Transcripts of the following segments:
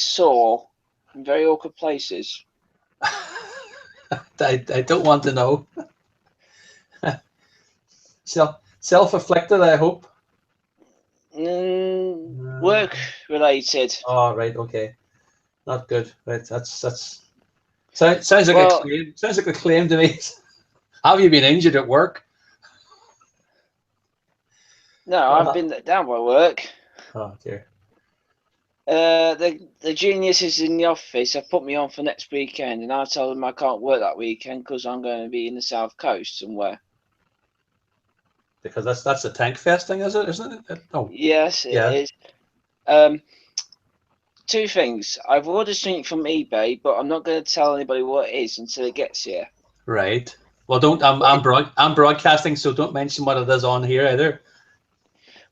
sore in very awkward places? I don't want to know. Self-afflicted, I hope. Work related. Oh, right, okay. Not good. Right, that's sounds like a claim. Sounds like a claim to me. Have you been injured at work? No, I've been let down by work. Oh dear. The geniuses in the office have put me on for next weekend, and I told them I can't work that weekend because I'm going to be in the south coast somewhere. Because that's a tank fest thing, is it? Isn't it? Oh. Yes, it is. Two things. I've ordered something from eBay, but I'm not going to tell anybody what it is until it gets here. Right. Well, don't. I'm broadcasting, so don't mention what it is on here either.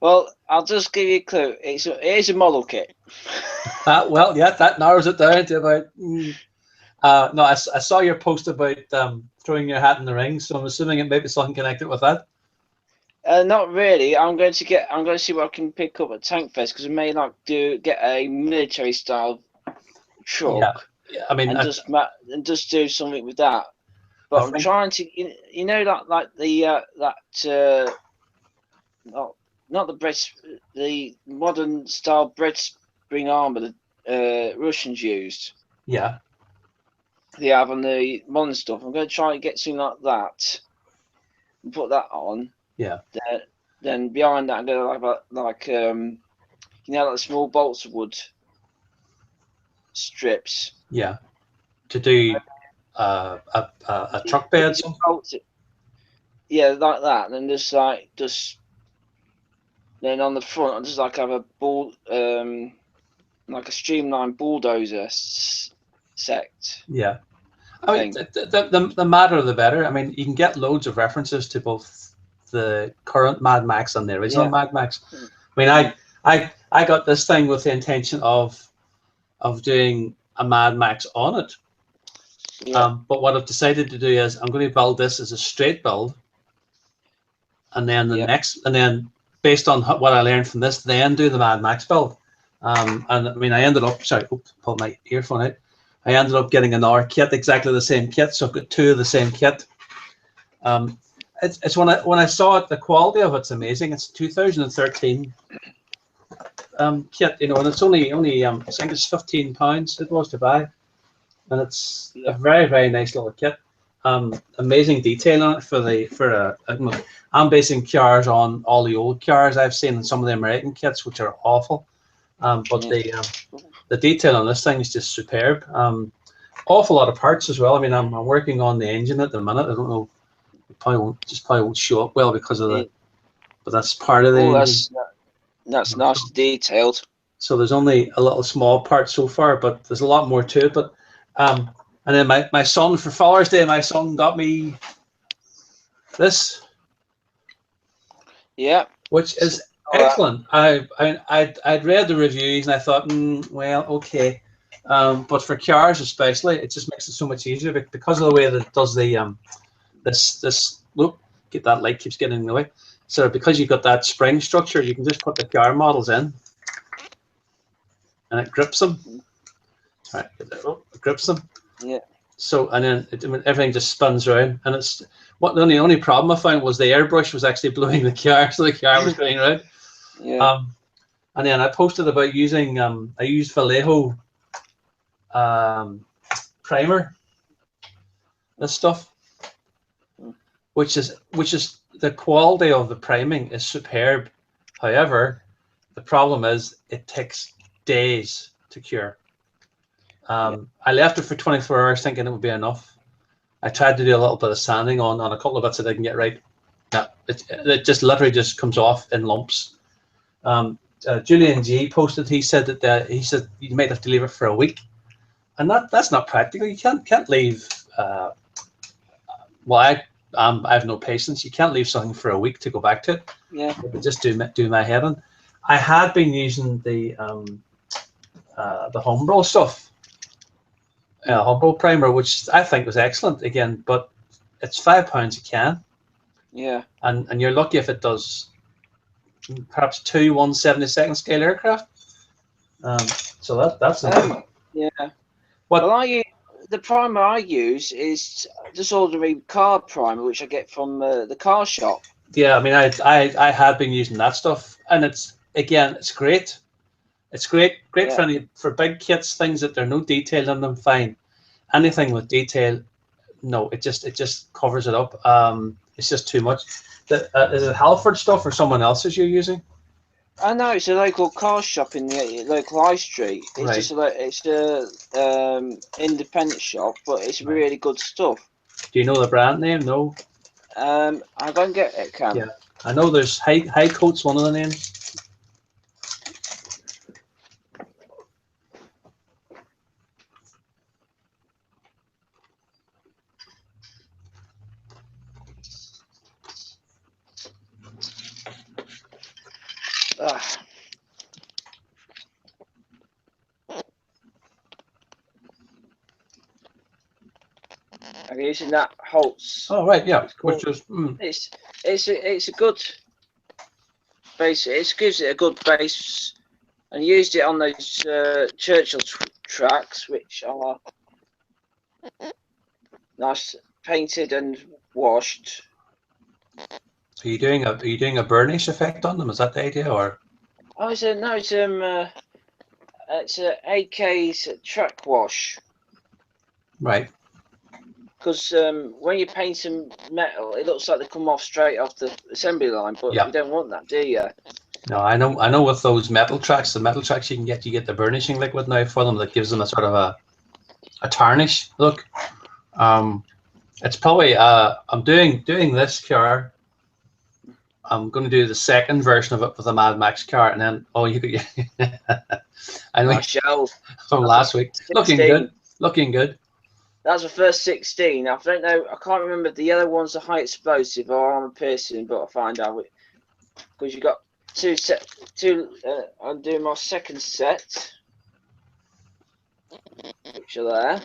Well, I'll just give you a clue. It is a model kit. Well, yeah, that narrows it down to about. No, I saw your post about throwing your hat in the ring, so I'm assuming it may be something connected with that. Not really. I'm going to see what I can pick up at Tank Fest because I may like get a military style truck. Yeah. I mean, and just do something with that. But I'm trying to, you know, like the not the modern style bread spring armor the Russians used. Yeah. They have on the modern stuff. I'm going to try and get something like that and put that on. Yeah. Then behind that, I'm going to have like you know, like small bolts of wood strips. Yeah. To do a truck bed. Yeah, like that. And just then on the front, I just like have a like a streamlined bulldozer sect. Yeah. I mean, the madder the better. I mean, you can get loads of references to both the current Mad Max and the original Mad Max. I mean, I got this thing with the intention of doing a Mad Max on it. Yeah. But what I've decided to do is I'm going to build this as a straight build, and then and then based on what I learned from this, then do the Mad Max build. And I mean, I ended up pull my earphone out. I ended up getting another kit, exactly the same kit. So I've got two of the same kit. It's when I saw it, the quality of it's amazing. It's 2013 kit, you know, and it's only I think it's £15 it was to buy, and it's a very, very nice little kit. Amazing detail on it I'm basing cars on all the old cars I've seen in some of the American kits, which are awful. But the detail on this thing is just superb. Awful lot of parts as well. I mean, I'm working on the engine at the minute. I don't know, it probably won't show up well because of but that's part of the engine. That's nice detailed. So there's only a little small part so far, but there's a lot more to it. But and then my son, for Father's Day, my son got me this. Yeah. Which is excellent. I'd read the reviews and I thought, well, okay, but for cars especially, it just makes it so much easier because of the way that it does the this. Look, get that light keeps getting in the way. So because you've got that spring structure, you can just put the car models in, and it grips them. All right, it grips them. Yeah. So and then everything just spins around, and it's the only problem I found was the airbrush was actually blowing the car, so the car was going around. Yeah. And then I posted about using I used Vallejo primer, this stuff, which is the quality of the priming is superb. However, the problem is it takes days to cure. I left it for 24 hours thinking it would be enough. I tried to do a little bit of sanding on a couple of bits I didn't get right. No, it just literally just comes off in lumps. Julian G posted. He said that you might have to leave it for a week, and that's not practical. You can't leave. Well, I have no patience. You can't leave something for a week to go back to it. Yeah. But just do my head in. I had been using the Humbrol stuff, Humbrol primer, which I think was excellent again, but it's £5 a can. Yeah. And you're lucky if it does perhaps 2 1/72 scale aircraft. So that's yeah. what. Well, the primer I use is just ordinary car primer, which I get from the car shop. Yeah, I mean, I had been using that stuff, and it's great. It's great Yeah. for big kits, things that there are no detail in them. Fine, anything with detail, no, it just covers it up. It's just too much. Is it Halford stuff or someone else's you're using? I know it's a local car shop in the local high street. It's Right. just it's a independent shop, but it's Right. really good stuff. Do you know the brand name? No. I don't get it, Cam. Yeah, I know there's high coat's one of the names. I'm using that Holtz. Oh right, yeah, Which is it's a good base. It gives it a good base, and used it on those Churchill tracks, which are nice, painted and washed. Are you doing a burnish effect on them? Is that the idea, or? Oh, it's a AK's track wash. Right. Because when you paint some metal, it looks like they come off straight off the assembly line, but Yeah. you don't want that, do you? No, I know. With those metal tracks, you get the burnishing liquid now for them that gives them a sort of a tarnish look. It's probably I'm doing this car. I'm going to do the second version of it with a Mad Max car, and then you could. I know from last week. 16. Looking good. That's the first 16. I don't know. I can't remember the yellow one's a high explosive or armor piercing, but I'll find out because you got two. I'm doing my second set, which are there.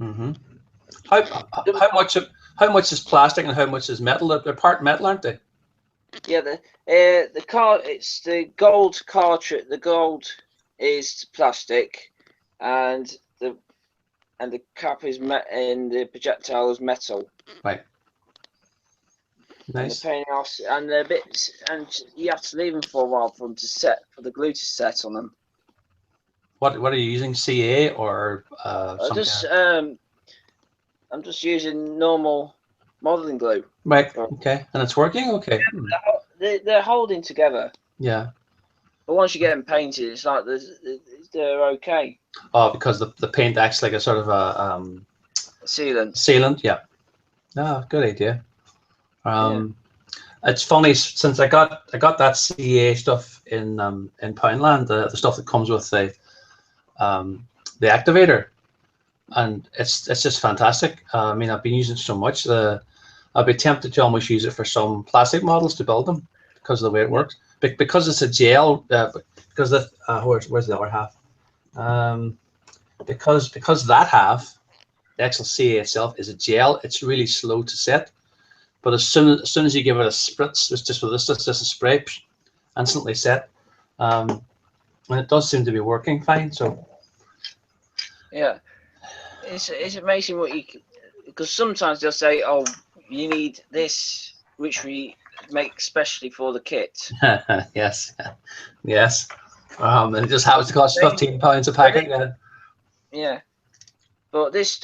Mm-hmm. How much is plastic and how much is metal? They're part metal, aren't they? Yeah, the car. It's the gold cartridge. The gold is plastic, and the cap is and the projectile is metal. Right. Nice. And the bits, and you have to leave them for a while for them to set, for the glue to set on them. What are you using? CA or I'm just using normal modeling glue. Right. Okay. And it's working. Okay. They're holding together. Yeah. But once you get them painted, it's like they're okay. Oh, because the paint acts like a sort of a sealant. Sealant. Yeah. Ah, good idea. It's funny since I got that CA stuff in Poundland, the stuff that comes with the activator, and it's just fantastic. I mean, I've been using it so much. I'd be tempted to almost use it for some plastic models to build them because of the way it works. Because it's a gel. Because where's the other half? Because that half, the actual CA itself, is a gel. It's really slow to set. But as soon as you give it a spritz, it's just a spray, instantly set, and it does seem to be working fine. So yeah, it's amazing what because sometimes they'll say, oh, you need this, which we make specially for the kit. yes, and it just happens to cost £15 a packet. Yeah, but this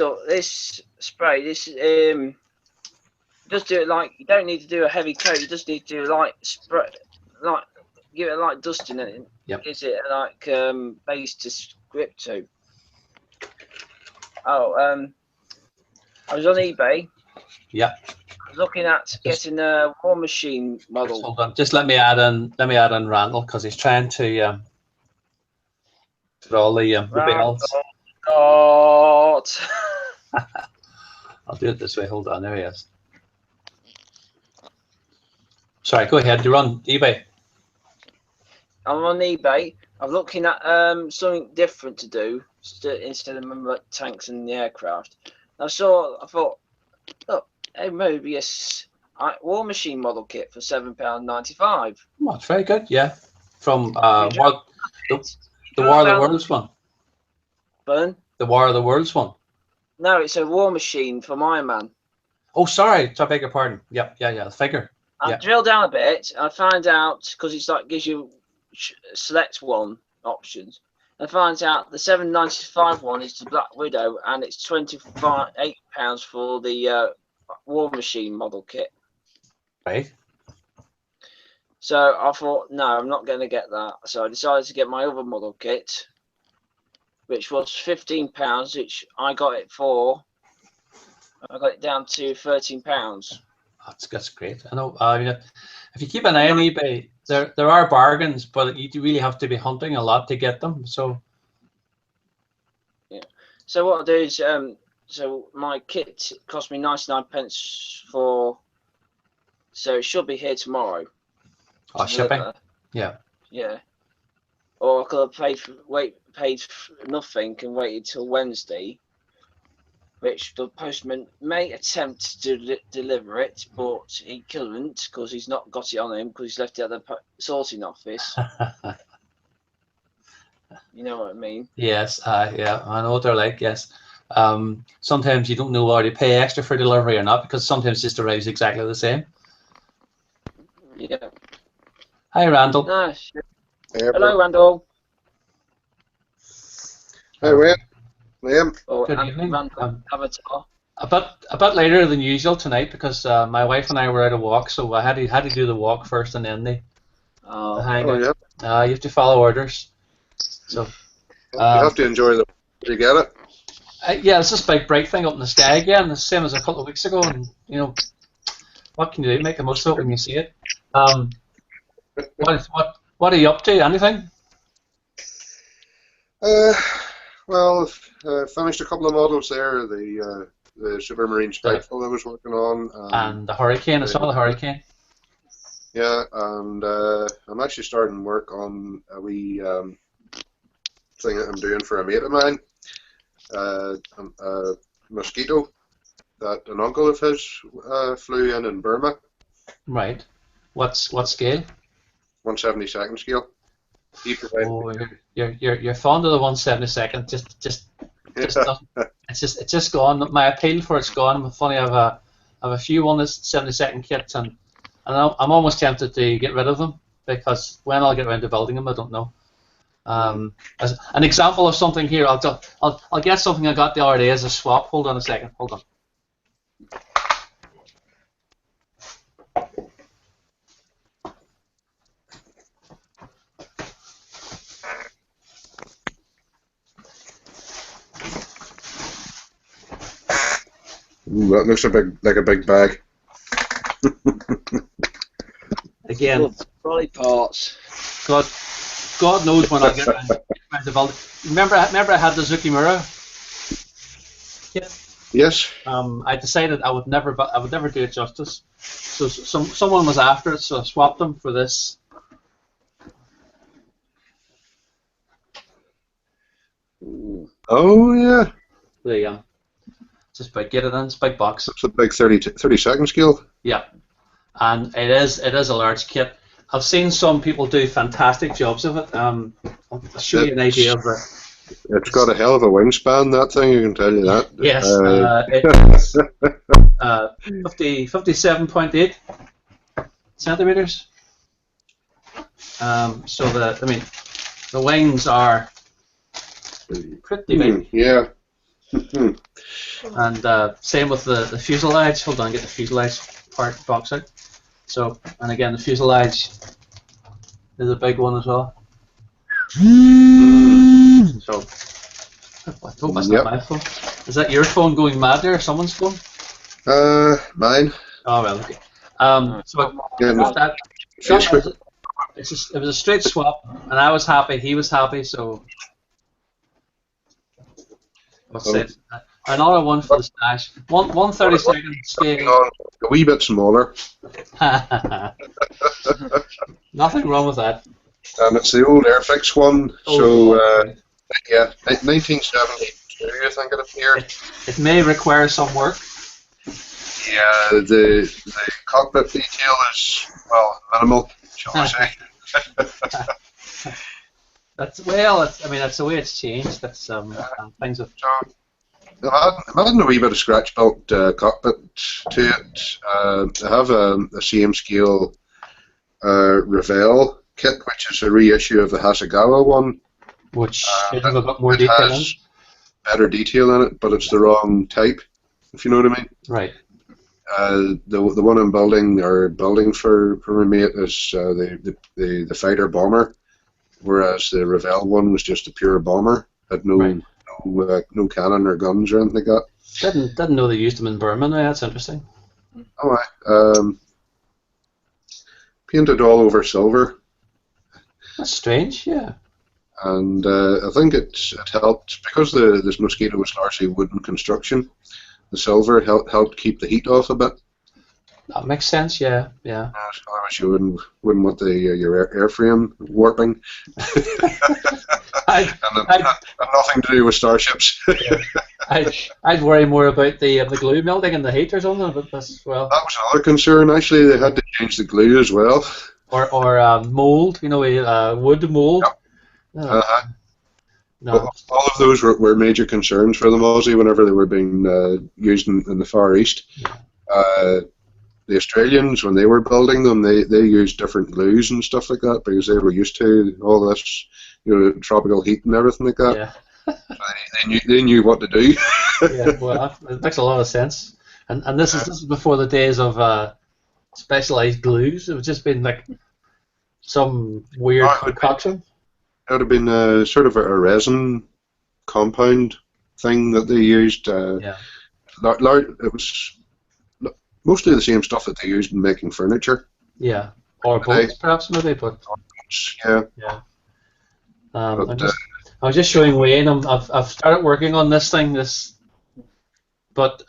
spray, just do it like, you don't need to do a heavy coat. You just need to do light spray, give it a light dusting, and it gives it base to grip to. I was on eBay. Yeah. I was looking at getting a War Machine model. Hold on, just let me add in Randall because he's trying to put all the bells. God. I'll do it this way. Hold on, there he is. Sorry, go ahead. You're on eBay. I'm on eBay. I'm looking at something different to do instead of tanks and the aircraft. I thought, look, a Mobius War Machine model kit for £7.95. Oh, that's very good. Yeah, from The War of the Worlds one. Pardon? The War of the Worlds one. No, it's a war machine from Iron Man. Oh, sorry. I beg your pardon. Yep. Yeah. The figure. I Yeah. drilled down a bit. I find out because it's like gives you select one options. I find out the £7.95 one is the Black Widow, and it's £28 for the War Machine model kit. Right. So I thought, no, I'm not going to get that. So I decided to get my other model kit, which was £15, which I got it for. I got it down to £13. That's great. I know. If you keep an eye on eBay, there are bargains, but you do really have to be hunting a lot to get them. So. Yeah. So what I do is, so my kit cost me 99p for. So it should be here tomorrow. Oh, shipping. Yeah. Yeah. Or I could have paid nothing and waited till Wednesday, which the postman may attempt to deliver it, but he couldn't because he's not got it on him because he's left it at the sorting office. You know what I mean? Yes. Yeah. I know what they're like. Yes. Sometimes you don't know whether to pay extra for delivery or not because sometimes it just arrives exactly the same. Yeah. Hi, Randall. No, hello, Randall. Hi, Wayne. Liam. Oh, Good evening. Randall, Avatar. A bit later than usual tonight because my wife and I were out a walk, so I had to do the walk first and then the hangout. Yeah. You have to follow orders. So You have to enjoy the. Did you get it? yeah, it's this big bright thing up in the sky again, the same as a couple of weeks ago, and what can you do? Make the most of it when you see it. What are you up to? Anything? Well, finished a couple of models there. The Supermarine Spiteful I was working on, and the Hurricane. I saw the Hurricane. Yeah, and I'm actually starting work on a wee thing that I'm doing for a mate of mine. A mosquito that an uncle of his flew in Burma. Right. What scale? 1/72 scale. Oh, you're fond of the 1/72. Just doesn't. It's just gone. My appeal for it's gone. I'm funny. I have a few 1/72 kits, and I'm almost tempted to get rid of them because when I'll get around to building them, I don't know. As an example of something here, I'll get something I got the other day as a swap. Hold on a second. Hold on. Ooh, that looks like a big bag. Again, body parts. God knows when I'll get around to building. Remember I had the Zukimura kit. Yes. I decided I would never do it justice. So someone was after it, so I swapped them for this. Oh yeah. There you go. Just big, get it in. It's a big box. It's a big 32nd scale. Yeah, and it is a large kit. I've seen some people do fantastic jobs of it. I'll show you an idea of it. It's got a hell of a wingspan, that thing, I can tell you that. Yes, it's 57.8 centimeters. So the wings are pretty big. Yeah. And same with the fuselage. Hold on, get the fuselage box out. So, and again, the fuselage is a big one as well. So, I hope that's not my phone. Is that your phone going mad there, or someone's phone? Mine. Oh well, okay. So it was a straight swap, and I was happy, he was happy, so what's it? Another one for the stash. 1/32 scale. A wee bit smaller. Nothing wrong with that. And it's the old Airfix one. Oh, so yeah, 1972 I think it appeared. It may require some work. Yeah, the cockpit detail is, well, minimal, shall I say. I mean, that's the way it's changed. That's things have. So, I'm adding a wee bit of scratch built cockpit to it. I have a same scale Revell kit, which is a reissue of the Hasegawa one. Which should have a bit more It detail in. has better detail in it, but it's the wrong type, if you know what I mean. Right. The one I'm building for my mate is the fighter bomber, whereas the Revell one was just a pure bomber. Had no cannon or guns or anything like that. Didn't know they used them in Burma. Now that's interesting. Oh, painted all over silver. That's strange. Yeah. And I think it helped because this mosquito was largely wooden construction. The silver helped keep the heat off a bit. That makes sense. Yeah. Yeah. Otherwise, you wouldn't want your airframe warping. I'd nothing to do with starships. I'd worry more about the glue melting and the heat or something. But that's well. That was another concern. Actually, they had to change the glue as well. Or mold. You know, wood mold. Yep. No. All of those were major concerns for the Aussie whenever they were being used in the Far East. Yeah. The Australians, when they were building them, they used different glues and stuff like that because they were used to all this, tropical heat and everything like that. Yeah. They knew what to do. Yeah, well, it makes a lot of sense. And this is before the days of specialized glues. It would just been like some weird concoction. It would have been sort of a resin compound thing that they used. Yeah. It was mostly the same stuff that they used in making furniture. Yeah, or boats perhaps maybe, but yeah. Yeah. I was just showing Wayne. I've started working on this thing. But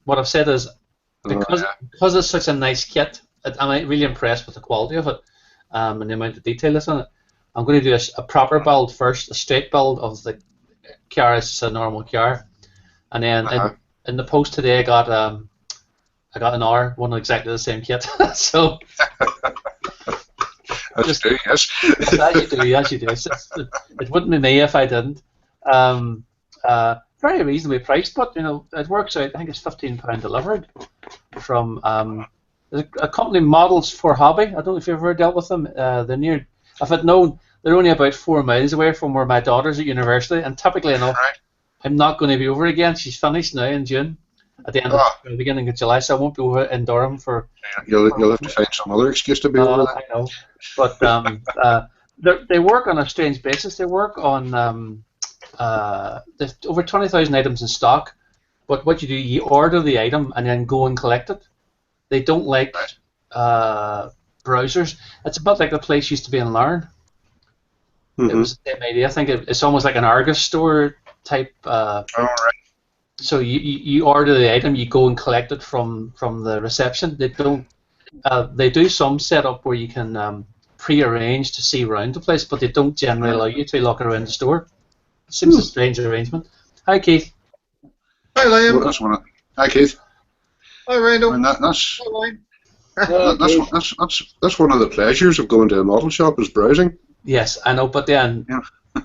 what I've said is because it's such a nice kit, I'm really impressed with the quality of it and the amount of detail that's on it. I'm going to do a proper build first, a straight build of the car as a normal car, and then in the post today I got an hour, one exactly the same kit. So as you do, yes. As you do. It wouldn't be me if I didn't. Very reasonably priced, but it works out. I think it's £15 delivered from a company, Models for Hobby. I don't know if you've ever dealt with them. They're near. If I'd known, they're only about 4 miles away from where my daughter's at university, and typically enough, I'm not going to be over again. She's finished now in June, at the end of the beginning of July, so I won't be over in Durham for. You'll have to find some other excuse to be over there. I know, but they work on a strange basis. They work on there's over 20,000 items in stock, but what you do, you order the item and then go and collect it. They don't like browsers. It's a bit like the place used to be in Larne. It was the same idea. I think it's almost like an Argos store type. So you order the item, you go and collect it from the reception. They don't. They do some setup where you can pre-arrange to see around the place, but they don't generally allow you to look around the store. It seems a strange arrangement. Hi, Keith. Hi, Liam. Well, hi, Keith. Hi, Randall. I mean, that's Hi, that's one of the pleasures of going to a model shop is browsing. Yes, I know, but then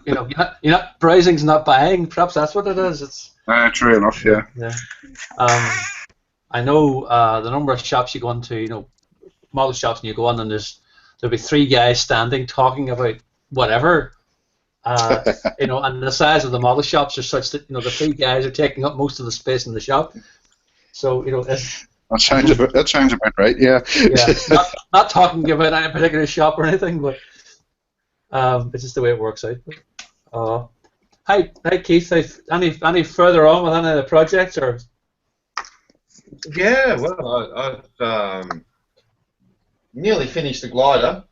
you're not browsing's not buying. Perhaps that's what it is. It's true enough. Yeah. Yeah. I know the number of shops you go into. Model shops, and you go on, and there'll be 3 guys standing talking about whatever. And the size of the model shops are such that the 3 guys are taking up most of the space in the shop. So it's, that sounds about right. Yeah. Yeah. Not talking about any particular shop or anything, but it's just the way it works out. Hi Keith. Any further on with any of the projects or? Yeah. Well, I've nearly finished the glider.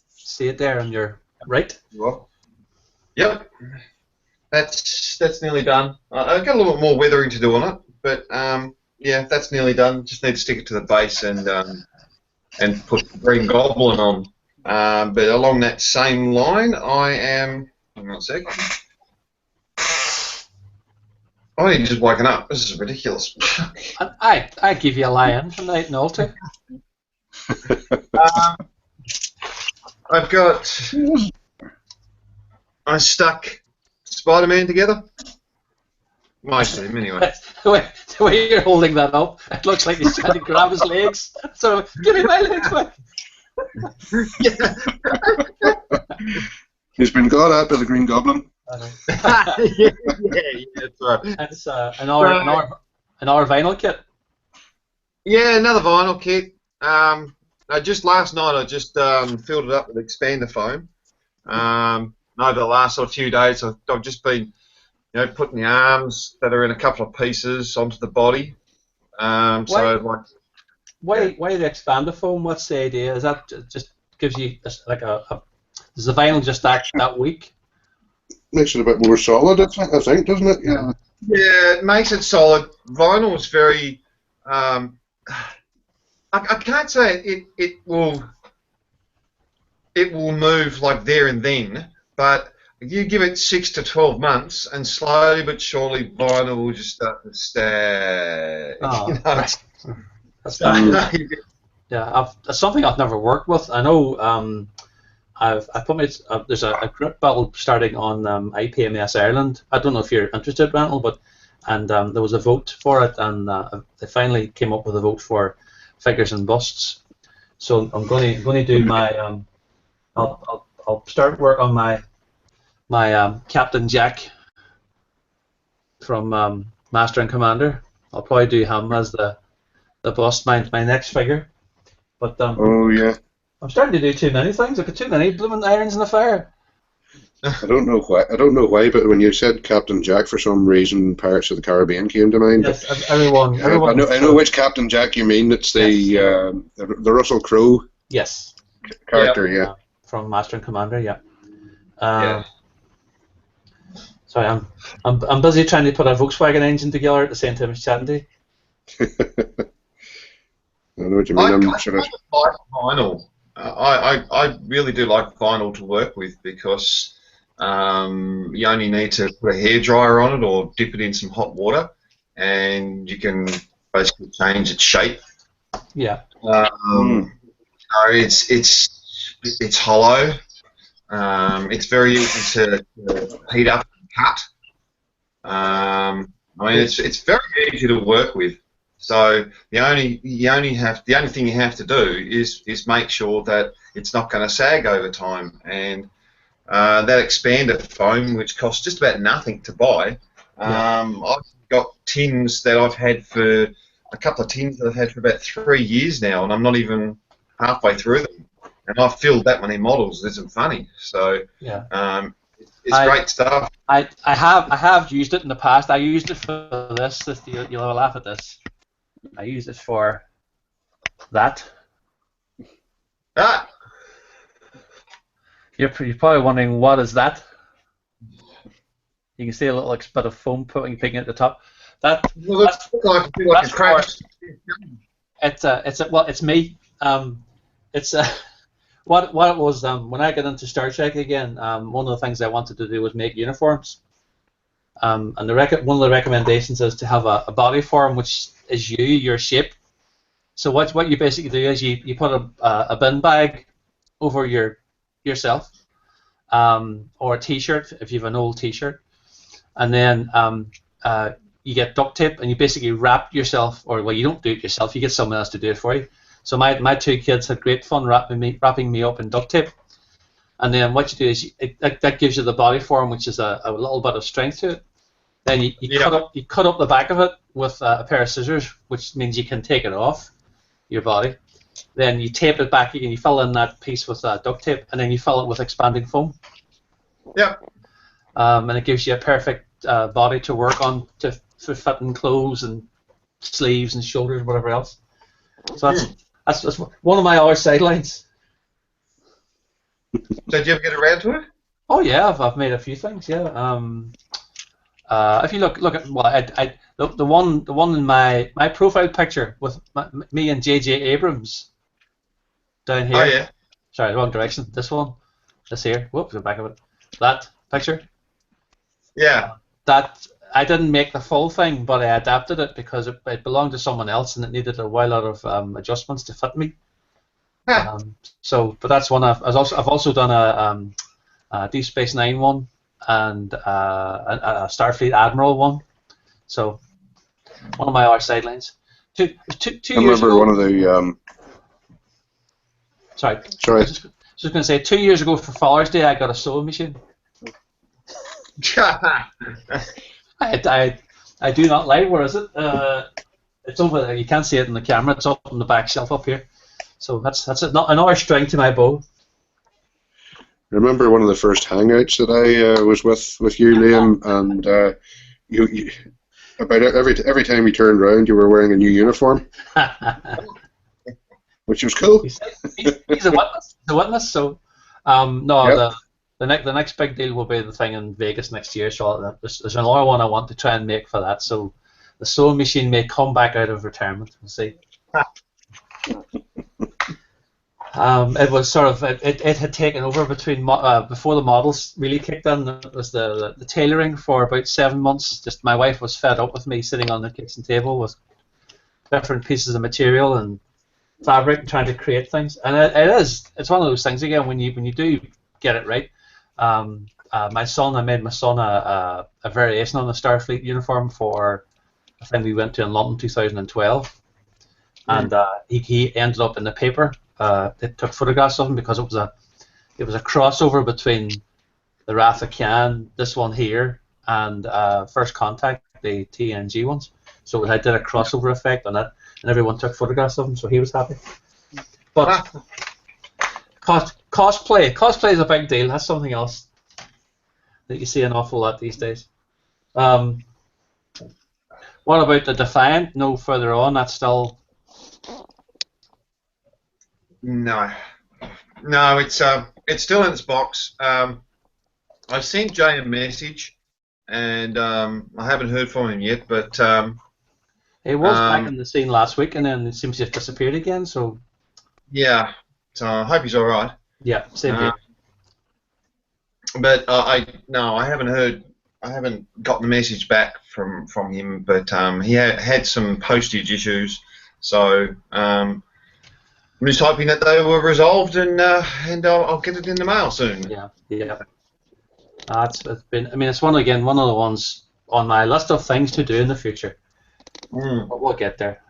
See it there on your right. Well, yep. That's nearly done. I've got a little bit more weathering to do on it, but yeah, that's nearly done. Just need to stick it to the base and put Green Goblin on. But along that same line, I am. Hang on a sec. I ain't just woken up. This is ridiculous. I give you a lion from night and altar. I've got I stuck Spider-Man together. Most of them, anyway. The way you're holding that up, it looks like he's trying to grab his legs. So, give me my legs back. Yeah. He's been got at by the Green Goblin. Yeah, that's right. It's an our vinyl kit. Yeah, another vinyl kit. Just last night I just filled it up with expander foam. Over the last sort of few days I've just been, putting the arms that are in a couple of pieces onto the body. Why So like, why the expander foam? What's the idea? Is that just gives you like is the vinyl just that weak? Makes it a bit more solid, I think, doesn't it? Yeah. Yeah, it makes it solid. Vinyl is very. I can't say it will move like there and then, but you give it 6 to 12 months, and slowly but surely vinyl will just start to stay. Oh, Right. Yeah, it's something I've never worked with. I know I put there's a group battle starting on IPMS Ireland. I don't know if you're interested, Randall, but there was a vote for it, and they finally came up with a vote for figures and busts. So I'm going to do my I'll start work on my Captain Jack from Master and Commander. I'll probably do him as the bust, my next figure. But Oh yeah. I'm starting to do too many things. I've got too many blooming irons in the fire. I don't know why, but when you said Captain Jack, for some reason, Pirates of the Caribbean came to mind. Yes, everyone. I know which Captain Jack you mean. It's the Russell Crowe. Yes. Character, yeah. From Master and Commander, yeah. Yeah. Sorry, I'm busy trying to put a Volkswagen engine together at the same time as chatting to you. I know what you mean. I I'm kind sort of. of like vinyl. I really do like vinyl to work with because you only need to put a hairdryer on it or dip it in some hot water, and you can basically change its shape. Yeah. It's hollow. It's very easy to heat up and cut. I mean, it's very easy to work with. So the only thing you have to do is make sure that it's not going to sag over time. And that expander foam, which costs just about nothing to buy, I've got tins that I've had for a couple of tins that I've had for about 3 years now, and I'm not even halfway through them. And I've filled that many models. It isn't funny. So yeah. It's great stuff. I have used it in the past. I used it for this. You'll laugh at this. I used it for that. Ah. You're probably wondering what is that. You can see a little bit of foam picking at the top. It's me. What it was when I got into Star Trek again. One of the things I wanted to do was make uniforms. And one of the recommendations is to have a body form which is your shape. So what you basically do is you put a bin bag over yourself, or a T-shirt if you have an old T-shirt, and then you get duct tape and you basically wrap yourself, or well, you don't do it yourself, you get someone else to do it for you. So my two kids had great fun wrapping me up in duct tape, and then what you do is that gives you the body form, which is a little bit of strength to it. Then you cut up the back of it with a pair of scissors, which means you can take it off your body. Then you tape it back again. You fill in that piece with duct tape, and then you fill it with expanding foam. Yep. And it gives you a perfect body to work on for fitting clothes and sleeves and shoulders, whatever else. So that's one of my other sidelines. So did you ever get around to it? Oh yeah, I've made a few things. Yeah. If you look at the one in my profile picture with me and J.J. Abrams down here. Oh yeah. Sorry, wrong direction. This one, this here. Whoops, the back of it. That picture. Yeah. That I didn't make the full thing, but I adapted it because it belonged to someone else and it needed a while lot of adjustments to fit me. Huh. But that's one I've also done a Deep Space Nine one and a Starfleet Admiral one. So one of my other sidelines. Two I years remember ago. one of the. Sorry. Sorry. I was just going to say, 2 years ago for Father's Day, I got a sewing machine. I do not lie. Where is it? It's over there. You can't see it in the camera. It's up on the back shelf up here. So that's another string to my bow. I remember one of the first hangouts that I was with you, Liam, and you about every time you turned around, you were wearing a new uniform, which was cool. He's a witness. The witness. So, no, Yep. the next big deal will be the thing in Vegas next year. So there's another one I want to try and make for that. So the sewing machine may come back out of retirement. We'll see. It was sort of it had taken over between before the models really kicked in. It was the tailoring for about 7 months. Just my wife was fed up with me sitting on the kitchen table with different pieces of material and fabric and trying to create things. And it's one of those things again when you do get it right. I made my son a variation on the Starfleet uniform for a thing we went to in London 2012, and he ended up in the paper. They took photographs of him because it was a crossover between the Wrath of Khan, this one here, and First Contact, the TNG ones. So I did a crossover effect on it, and everyone took photographs of him, so he was happy. But cosplay is a big deal. That's something else that you see an awful lot these days. What about the Defiant? No further on. That's still. No, it's still in its box. I sent Jay a message, and I haven't heard from him yet. But He was back in the scene last week, and then it seems to have disappeared again. So yeah, so I hope he's all right. yeah, same here. But I haven't heard. I haven't gotten the message back from him. But he had some postage issues, so. I'm just hoping that they were resolved, and I'll get it in the mail soon. Yeah. It's been. I mean, it's one of the ones on my list of things to do in the future. But we'll get there.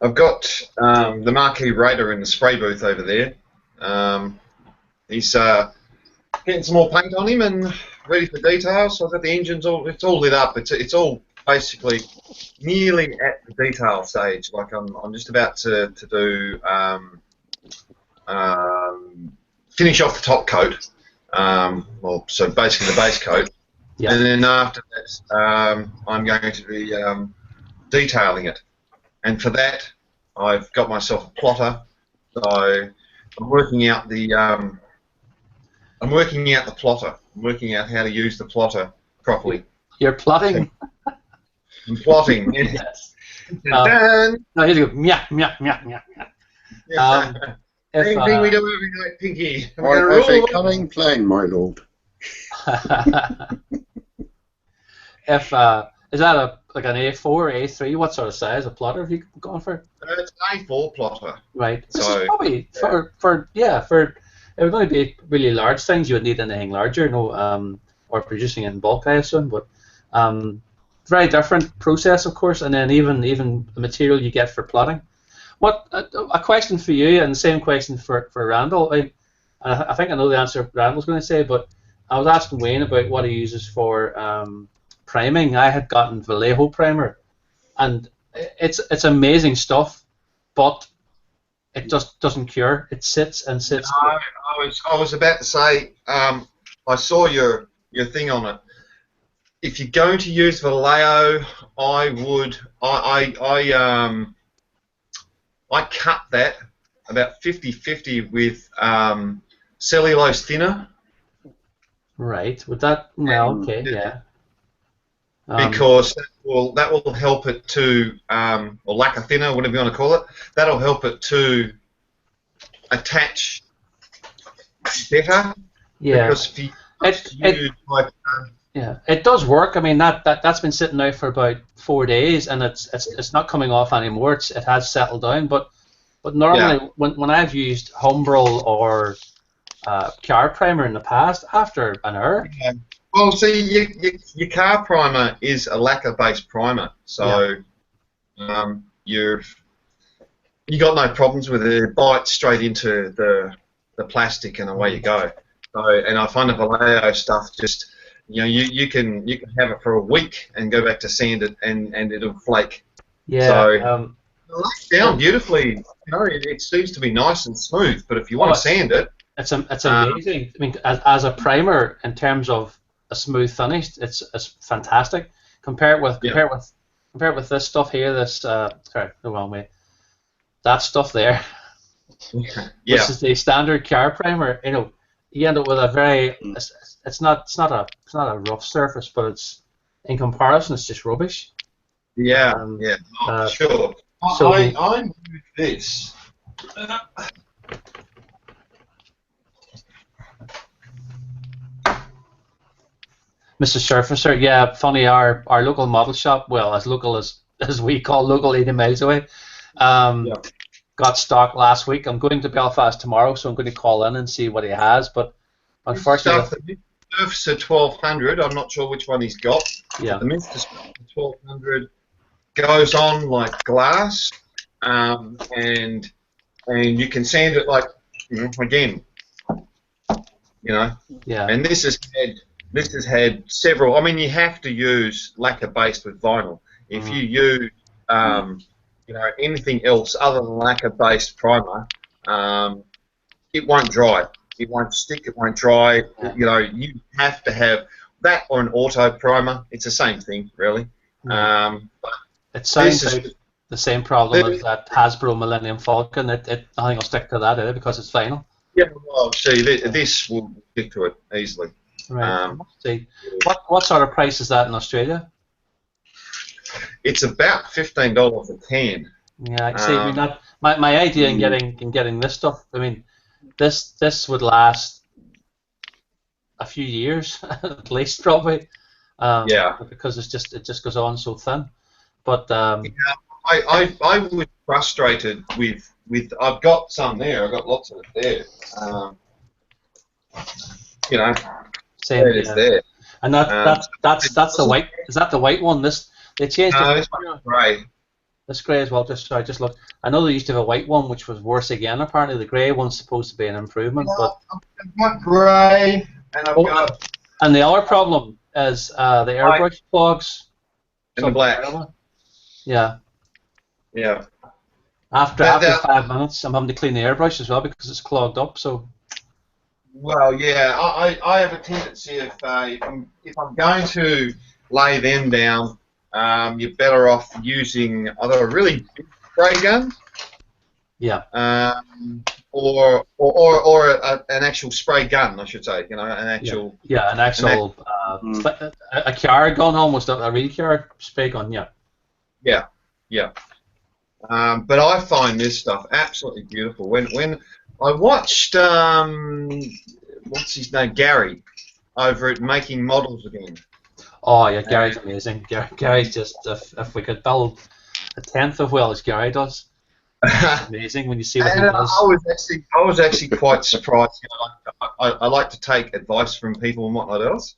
I've got the Marquis Raider in the spray booth over there. He's getting some more paint on him and ready for details. So I've got the engines it's all lit up. It's all basically nearly at the detail stage. Like I'm just about to do finish off the top coat. So basically the base coat. Yeah. And then after that, I'm going to be detailing it. And for that, I've got myself a plotter. So I'm working out the plotter. I'm working out how to use the plotter properly. You're plotting. I'm plotting. Yes. No, here you go. Meow, meow, meow, meow. Anything we do every night, Pinky. I have a cunning plan, my lord. Is that like an A4, A3? What sort of size of plotter have you gone for? It's an A4 plotter. Right. This is probably for it would only be really large things. You would need anything larger, or producing in bulk, I assume. But very different process, of course, and then even the material you get for plotting. What a question for you, and the same question for Randall. I think I know the answer Randall's going to say, but I was asking Wayne about what he uses for priming. I had gotten Vallejo primer, and it's amazing stuff, but it just doesn't cure. It sits and sits. No, I was about to say I saw your thing on it. If you're going to use Vallejo, I cut that about 50-50 with cellulose thinner. Right. Would that? Well, okay, yeah. Because that will help it to, or lacquer thinner, whatever you want to call it. That'll help it to attach better. Yeah. Because if you use yeah, it does work. I mean, that's been sitting out for about 4 days, and it's not coming off anymore. It has settled down, but normally when I've used Humbrol or car primer in the past after an hour. Yeah. Well, see, your car primer is a lacquer-based primer, so you got no problems with it. It bites straight into the plastic, and away you go. So, and I find the Vallejo stuff just, you can have it for a week and go back to sand it, and it'll flake. Yeah. So it lays down beautifully. It seems to be nice and smooth. But if you want to sand it, it's amazing. I mean, as a primer, in terms of a smooth finish, it's fantastic. Compare it with this stuff here. This sorry, the wrong way. That stuff there, which is the standard car primer. You end up with a very. It's not a rough surface, but it's, in comparison, it's just rubbish. Yeah, sure. So I moved this. Mr. Surfacer, yeah, funny, our local model shop, well, as local as we call local, 80 miles away, got stock last week. I'm going to Belfast tomorrow, so I'm going to call in and see what he has, but unfortunately... The Surfacer 1200, I'm not sure which one he's got. Yeah. The Mr. Surfacer 1200 goes on like glass, and you can sand it like, again, Yeah. And this has had several. I mean, you have to use lacquer based with vinyl. If you use, anything else other than lacquer based primer, it won't dry. It won't stick. It won't dry. Yeah. You have to have that or an auto primer. It's the same thing, really. But it sounds like the same problem as that Hasbro Millennium Falcon. I think I'll stick to that because it's vinyl. Yeah, well, see, this will stick to it easily. Right. See, what sort of price is that in Australia? It's about $15 a can. Yeah, see, I mean, my idea in getting this stuff. I mean, this would last a few years at least, probably. Because it just goes on so thin. But I was frustrated with I've got some there. I've got lots of it there. Same, it is there. And that's the white. Is that the white one? They changed it. This grey. This grey as well. Just look. I know they used to have a white one, which was worse again. Apparently, the grey one's supposed to be an improvement. Well, I've got grey, and I've got. And the other problem is the airbrush clogs. And the black. Yeah. Yeah. After 5 minutes, I'm having to clean the airbrush as well because it's clogged up. So. Well, yeah, I have a tendency if I'm going to lay them down, you're better off using either a really big spray gun, or an actual spray gun, I should say. An actual. Yeah, an actual a car gun, almost a real car spray gun. Yeah. Yeah. But I find this stuff absolutely beautiful. When I watched what's his name, Gary, over at Making Models Again. Oh yeah, Gary's amazing. Gary's just if we could build a tenth of well as Gary does, amazing when you see what he does. I was actually quite surprised. I like to take advice from people and whatnot else.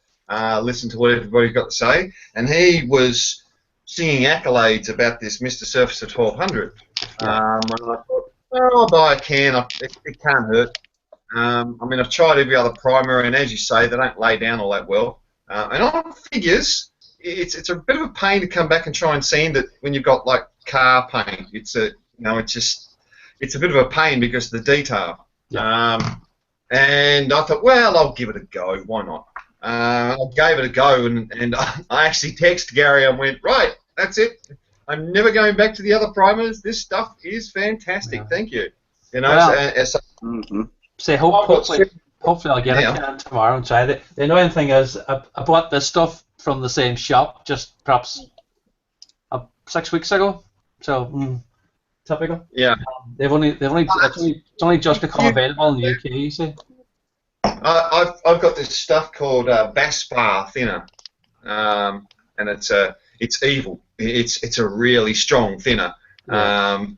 Listen to what everybody's got to say, and he was singing accolades about this Mr. Surfacer 1200. And I thought, I'll buy a can. It can't hurt. I mean, I've tried every other primer, and as you say, they don't lay down all that well. And on figures, it's a bit of a pain to come back and try and sand it when you've got like car paint. It's a bit of a pain because of the detail. And I thought, well, I'll give it a go. Why not? I gave it a go, and I actually texted Gary and went, right, that's it. I'm never going back to the other primers. This stuff is fantastic. Thank you. Say hopefully I'll get a can tomorrow and try it. The annoying thing is I bought this stuff from the same shop just perhaps 6 weeks ago. So typical. Yeah. It's only just become available in the UK. You see. I've got this stuff called Vaspar thinner, and it's evil. It's a really strong thinner, and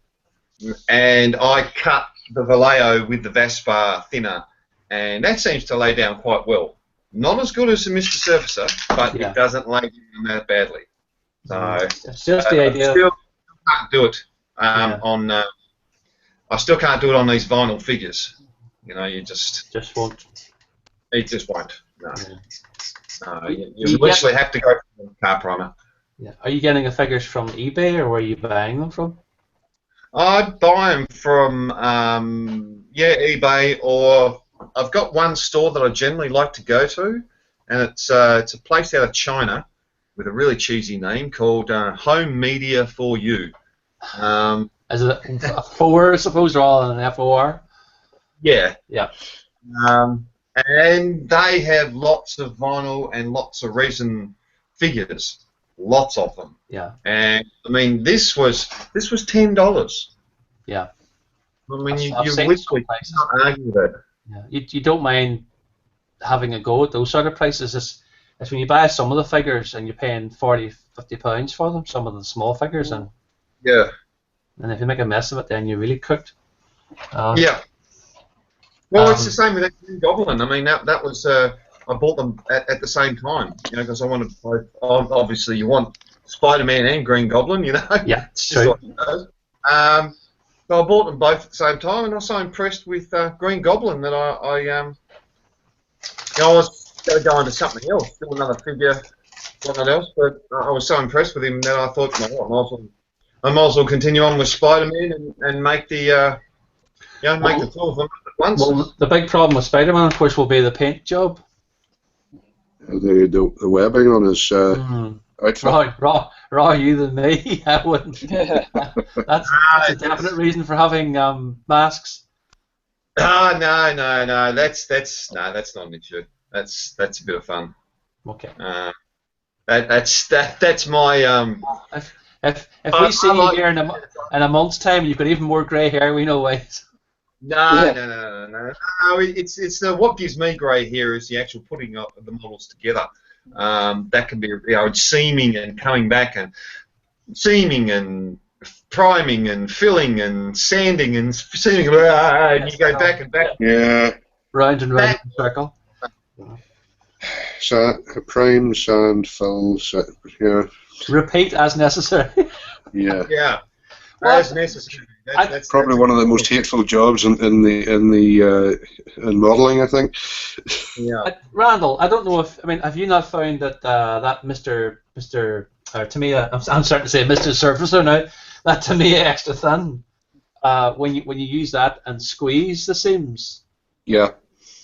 I cut the Vallejo with the Vaspar thinner, and that seems to lay down quite well. Not as good as the Mr. Surfacer, but Yeah. it doesn't lay down that badly. So It's just the idea. I still can't do it Yeah. on. I still can't do it on these vinyl figures. You know, you just won't. it just won't. No, Yeah. no you You literally have to go for the car primer. Yeah. Are you getting the figures from eBay or where are you buying them from? I buy them from eBay, or I've got one store that I generally like to go to, and it's a place out of China with a really cheesy name called Home Media for You. Is it a 4, I suppose, rather than an FOR? Yeah. Yeah. And they have lots of vinyl and lots of resin figures, lots of them. Yeah. And I mean, this was $10. Yeah. I mean, you I've seen literally some places. can't argue with that. Yeah. You don't mind having a go at those sort of prices. It's when you buy some of the figures and you're paying £40–50 for them, some of the small figures, and Yeah. if you make a mess of it, then you're really cooked. Yeah. Well, it's the same with that Green Goblin. I mean, that was I bought them at the same time, you know, because I wanted both. Obviously, you want Spider-Man and Green Goblin, you know. Yeah, it's just true. like it goes. So I bought them both at the same time, and I was so impressed with Green Goblin that I was going to go into something else, do another figure, something else, but I was so impressed with him that I thought, well, I might as well continue on with Spider-Man and make the make the two of them at once. Well, the big problem with Spider-Man, of course, will be the paint job. The webbing on his outfit. Raw you than me. I wouldn't. That's a definite reason for having masks. No. That's not an issue. That's a bit of fun. Okay. That's my If we see you here in a month's time, you've got even more grey hair. We know why. No. It's what gives me grey hair is the actual putting of the models together. That can be seaming and coming back and seaming and priming and filling and sanding and seaming and you go back and back. Yeah. Round and round in a circle. Prime, sand, fill, yeah. Repeat as necessary. Yeah. Yeah. As necessary. That's probably one of the most hateful jobs in modelling, I think. Yeah. Randall, I don't know if have you not found that that Mr. To me, I'm starting to say Mr. Surfacer now. That to me extra thin. When you use that and squeeze the seams. Yeah.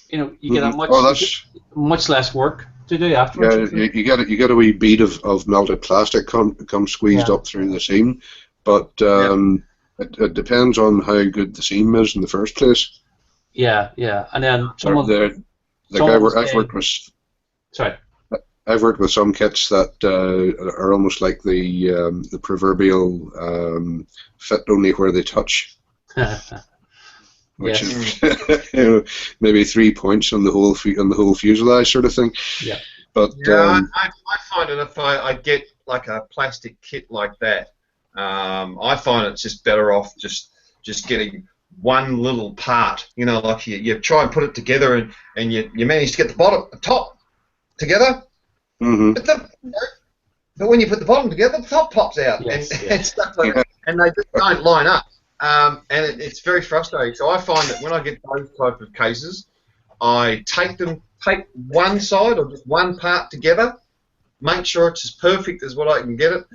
You get a much less work to do afterwards. Yeah, you get a wee bead of melted plastic come squeezed up through the seam, but it depends on how good the seam is in the first place. Yeah, and then I've worked with some kits that are almost like the proverbial fit only where they touch. Which is maybe 3 points on the whole fuselage sort of thing. Yeah. But I find it if I get like a plastic kit like that, I find it's just better off just getting one little part. Like you try and put it together and you manage to get the top together. Mm-hmm. But when you put the bottom together, the top pops out and stuff like that, and they just don't line up. And it's very frustrating. So I find that when I get those type of cases, I take one side or just one part together, make sure it's as perfect as what I can get it,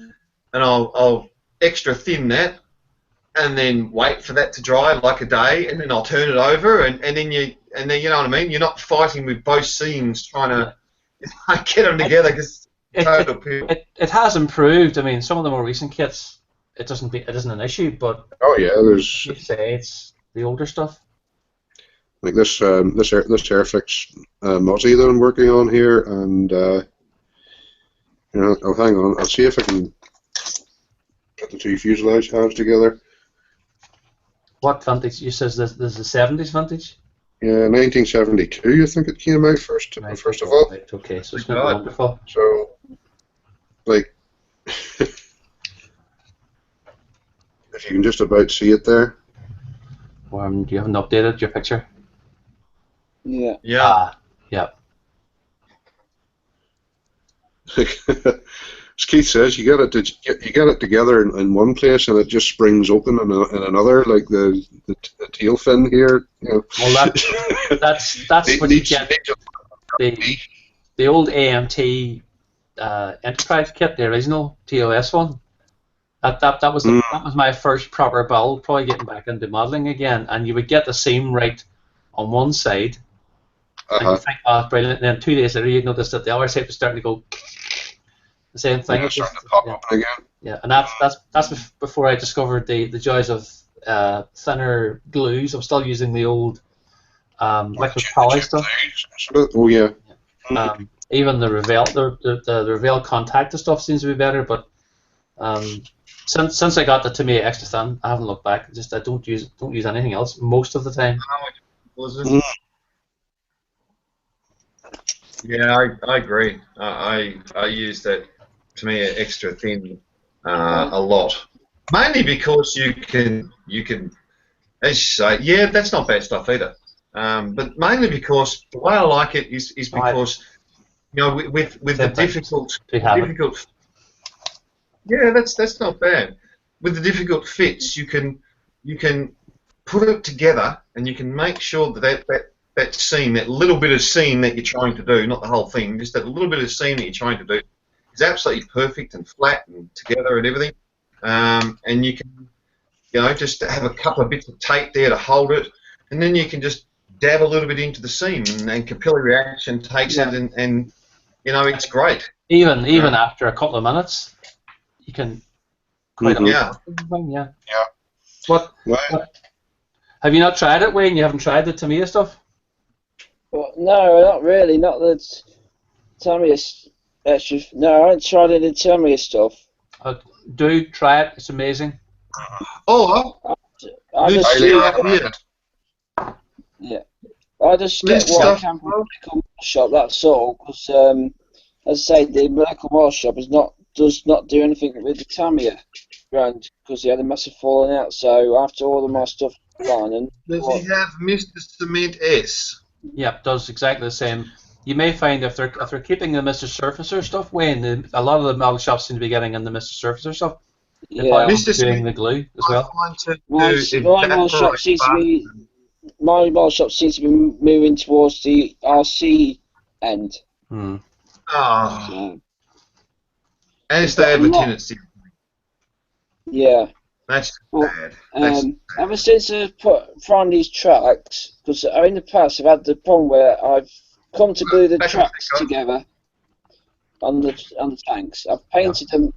and I'll extra thin that, and then wait for that to dry like a day, and then I'll turn it over, and then you know what I mean. You're not fighting with both seams trying to get them together because it has improved. I mean, some of the more recent kits. It isn't an issue, but there's you say it's the older stuff. Like this Airfix Mozzie that I'm working on here, and I'll hang on. I'll see if I can get the two fuselage halves together. What vintage? You says there's the 70s vintage. Yeah, 1972. I think it came out first. Right, first of all. Right, okay, so it's not wonderful. So, like. If you can just about see it there. You haven't updated your picture? Yeah. Yeah. Yeah. As Keith says, you get it together in one place, and it just springs open in another, like the tail fin here. You know. Well, that's what you Needs- get. The old AMT Enterprise kit, the original TOS one. That was that was my first proper build, probably getting back into modelling again. And you would get the seam right on one side, and you think, oh, brilliant. And then 2 days later, you'd notice that the other side was starting to go the same thing. Yeah, starting to pop open again. Yeah, and that's before I discovered the joys of thinner glues. I'm still using the old liquid poly stuff. Oh yeah. Even the Reveal contact stuff seems to be better, but since I got the Tamiya extra thin, I haven't looked back. Just I don't use anything else most of the time. Yeah, I agree. I use that Tamiya extra thin a lot, mainly because you can, as you say, yeah, that's not bad stuff either. But mainly because the way I like it is because you know with the difficult, yeah, that's not bad. With the difficult fits, you can put it together and you can make sure that seam, that little bit of seam that you're trying to do, not the whole thing, just that little bit of seam that you're trying to do, is absolutely perfect and flat and together and everything. And you can, just have a couple of bits of tape there to hold it, and then you can just dab a little bit into the seam, and capillary reaction takes it, and it's great. Even after a couple of minutes, you can quite yeah. What have you not tried it, Wayne? You haven't tried the Tamiya stuff? Well, no, not really. Not the Tamiya extra. No, I haven't tried any Tamiya stuff. Do try it. It's amazing. Oh, I just I just get what I can from the medical shop. That's all. Because as I say, the medical model shop does not do anything with the Tamiya brand because they had a massive falling out. So after all of my stuff gone, and does he have Mr. Cement S? Yep, does exactly the same. You may find if they're keeping the Mr. Surfacer stuff, Wayne, a lot of the model shops seem to be getting in the Mr. Surfacer stuff. They're probably doing the glue as well. My model shop seems to be moving towards the RC end. As they have a tendency. Yeah. That's bad. Ever since I found these tracks, because in the past I've had the problem where I've come to glue the tracks together on the tanks. I've painted them,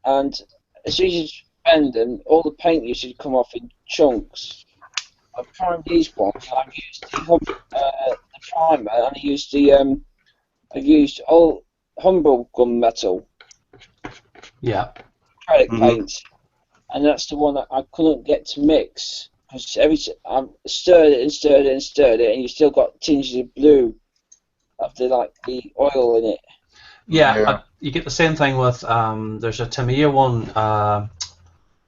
and as soon as you bend them, all the paint used to come off in chunks. I've primed these ones. I've used the primer, and I've used all humble gunmetal. Yeah. Acrylic paint. And that's the one that I couldn't get to mix because I stirred it, and you still got tinges of blue after the oil in it. Yeah. You get the same thing with there's a Tamiya one. Funny,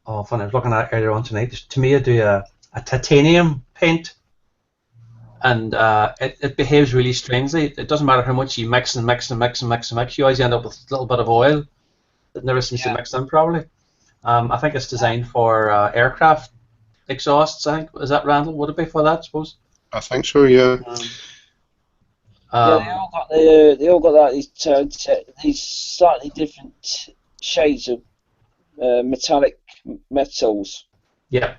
I was looking at it earlier on tonight. Tamiya do a titanium paint, and it behaves really strangely. It doesn't matter how much you mix. You always end up with a little bit of oil that never seems to mix in properly. I think it's designed for aircraft exhausts. I think, is that, Randall? Would it be for that? I suppose. I think so. Yeah. They all got these slightly different shades of metallic metals. Yeah.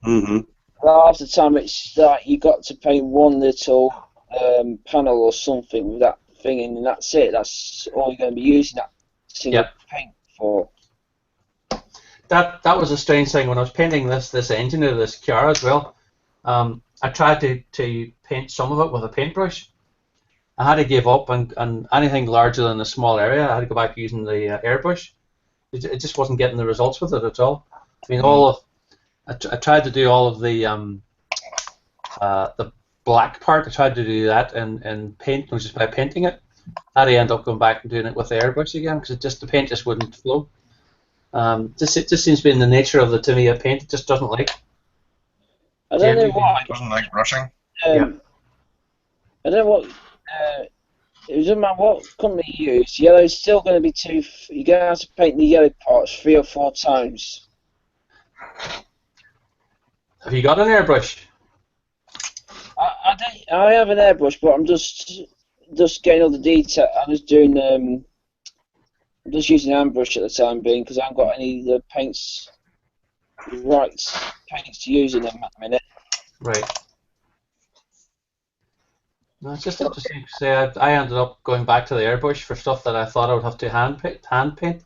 Half the time it's like you got to paint one little panel or something with that thing in, and that's it. That's all you're going to be using that single paint for. That was a strange thing when I was painting this engine of this car as well. I tried to paint some of it with a paintbrush. I had to give up, and anything larger than a small area, I had to go back using the airbrush. It just wasn't getting the results with it at all. I mean, I tried to do all of the black part. I tried to do that and paint, just by painting it. I had to end up going back and doing it with the airbrush again because the paint just wouldn't flow. It just seems to be in the nature of the Tamiya paint. It just doesn't like. I don't know why. Doesn't like brushing. I don't know what. It doesn't matter what company you use. Yellow's still going to be too. You're going to have to paint the yellow parts 3 or 4 times. Have you got an airbrush? I have an airbrush, but I'm just getting all the detail. I'm just doing. I'm just using an airbrush at the time being because I haven't got any of the paints to use in them at the minute. Right. No, it's just interesting to say. I ended up going back to the airbrush for stuff that I thought I would have to hand paint,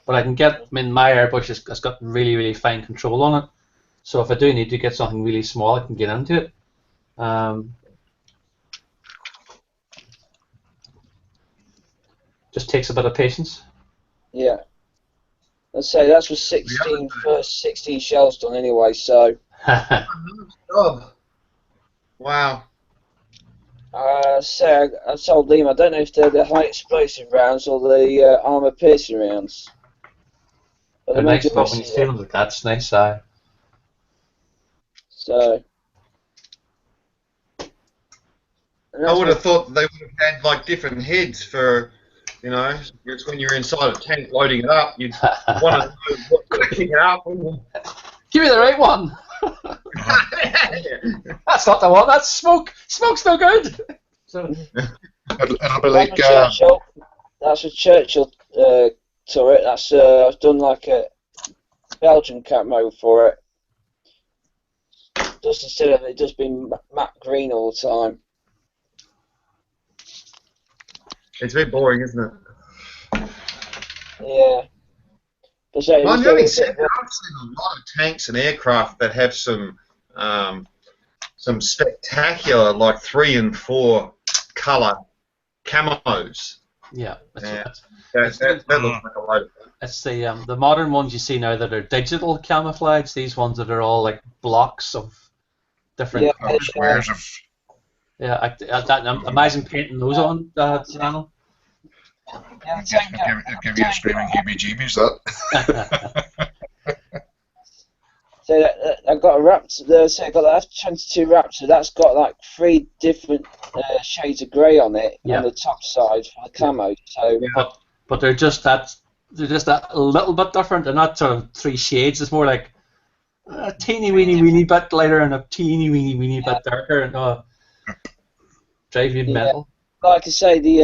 but I can get. I mean, my airbrush has got really, really fine control on it. So if I do need to get something really small, I can get into it. Just takes a bit of patience. Yeah. Let's say that's for 16 shells done anyway. So. Oh. Wow. I told Liam I don't know if they're the high explosive rounds or the armor piercing rounds. But They're nice, but when you see them like that, it's nice. So. I would have thought they would have had like different heads for, you know, it's when you're inside a tank loading it up, you'd want to know what to pick it up. Give me the right one. That's not the one. That's smoke. Smoke's no good. So it'll be like that's a Churchill turret. That's I've done like a Belgian camo for it. Just instead of it just being matte green all the time. It's a bit boring, isn't it? Yeah. Well, having said that, I've seen a lot of tanks and aircraft that have some spectacular, like 3 and 4 colour camos. Yeah, that looks like a load of fun. It's the modern ones you see now that are digital camouflage. These ones that are all like blocks of different squares of. Yeah, imagine painting those on channel. It'll give you a screaming heebie-jeebies, that. So I've got a Raptor. So I've got that F-22 Raptor. That's got like 3 different shades of grey on it on the top side for the camo. So, but they're just that a little bit different. They're not sort of 3 shades. It's more like a teeny weeny bit lighter and a teeny weeny bit darker, and drive you mental. Like I say, the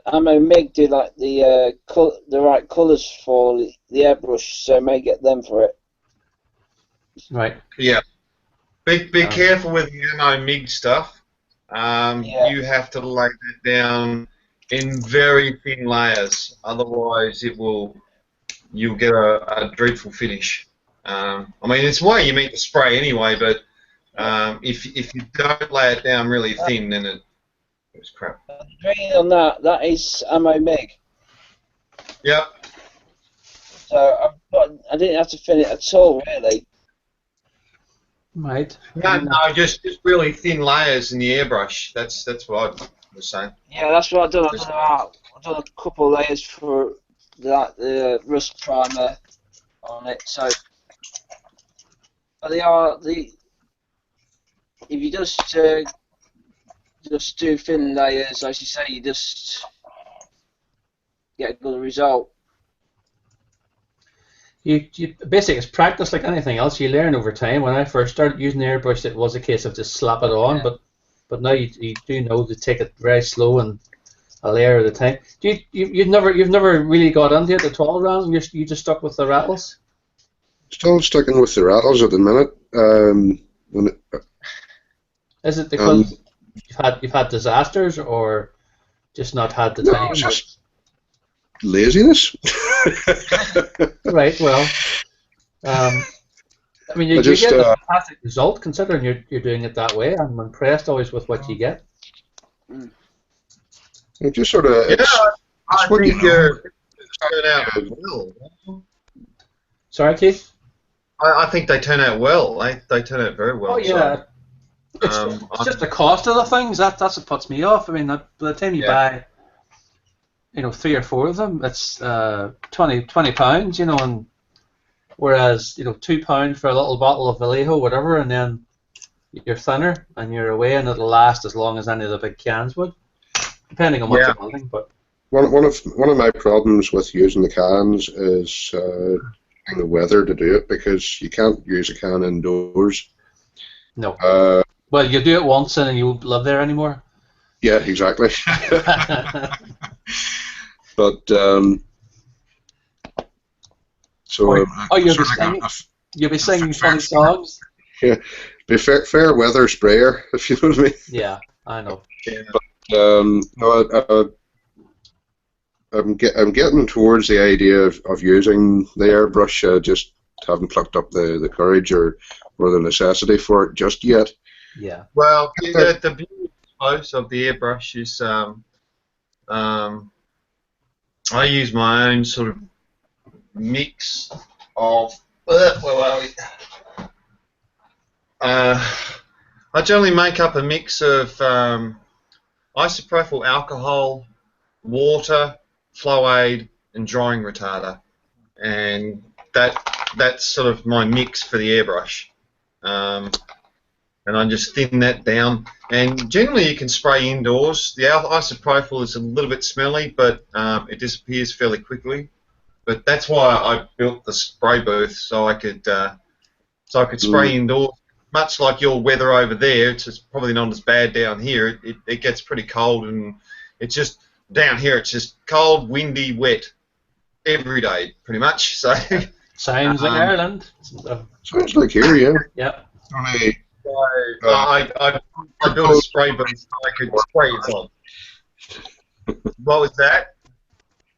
Ammo MiG did like the right colours for the airbrush, so I may get them for it. Right. Yeah. Be careful with the ammo MiG stuff. You have to lay that down in very thin layers, otherwise you'll get a dreadful finish. I mean, it's why you meant to spray anyway, but if you don't lay it down really thin, then it's crap. The green on that is ammo MiG. Yep. So I didn't have to thin it at all, really. Right. No, just really thin layers in the airbrush. That's what I was saying. Yeah, that's what I've done. I've done a couple of layers for the rust primer on it. So, but if you just do thin layers, as you say, you just get a good result. You basically, it's practice like anything else. You learn over time. When I first started using the airbrush, it was a case of just slap it on, but now you do know to take it very slow and a layer at a time. You've never really got into it at all, Ron? You just stuck with the rattles? Still sticking with the rattles at the minute. Is it because you've had disasters, or just not had the time? Just laziness. Right. Well, I mean, you get a fantastic result considering you're doing it that way. I'm impressed always with what you get. It just sort of. I think you're turn out well. Sorry, Keith. I think they turn out well. They turn out very well. Oh yeah. So, it's just the cost of the things that's what puts me off. I mean, by the time you buy, 3 or 4 of them, it's £20, and whereas £2 for a little bottle of Vallejo, whatever, and then you're thinner and you're away, and it'll last as long as any of the big cans would, depending on what you're building. But one of my problems with using the cans is the weather to do it, because you can't use a can indoors. no. Well, you do it once and then you won't live there anymore. Yeah, exactly. But so you'll be singing funny songs. Yeah, be fair weather sprayer, if you know what I mean. Yeah, I know. Yeah. No, I'm getting towards the idea of using the airbrush. Just haven't plucked up the courage or the necessity for it just yet. Yeah. Well, the beauty of the airbrush is I use my own sort of mix of. Where are we? I generally make up a mix of isopropyl alcohol, water, flow aid, and drying retarder, and that's sort of my mix for the airbrush. And I just thin that down. And generally, you can spray indoors. The isopropyl is a little bit smelly, but it disappears fairly quickly. But that's why I built the spray booth, so I could spray indoors. Much like your weather over there, it's just probably not as bad down here. It gets pretty cold, and it's just down here. It's just cold, windy, wet every day, pretty much. So sounds like Ireland. Sounds like here, yeah. Yep. I built a spray booth so I could spray it on. What was that?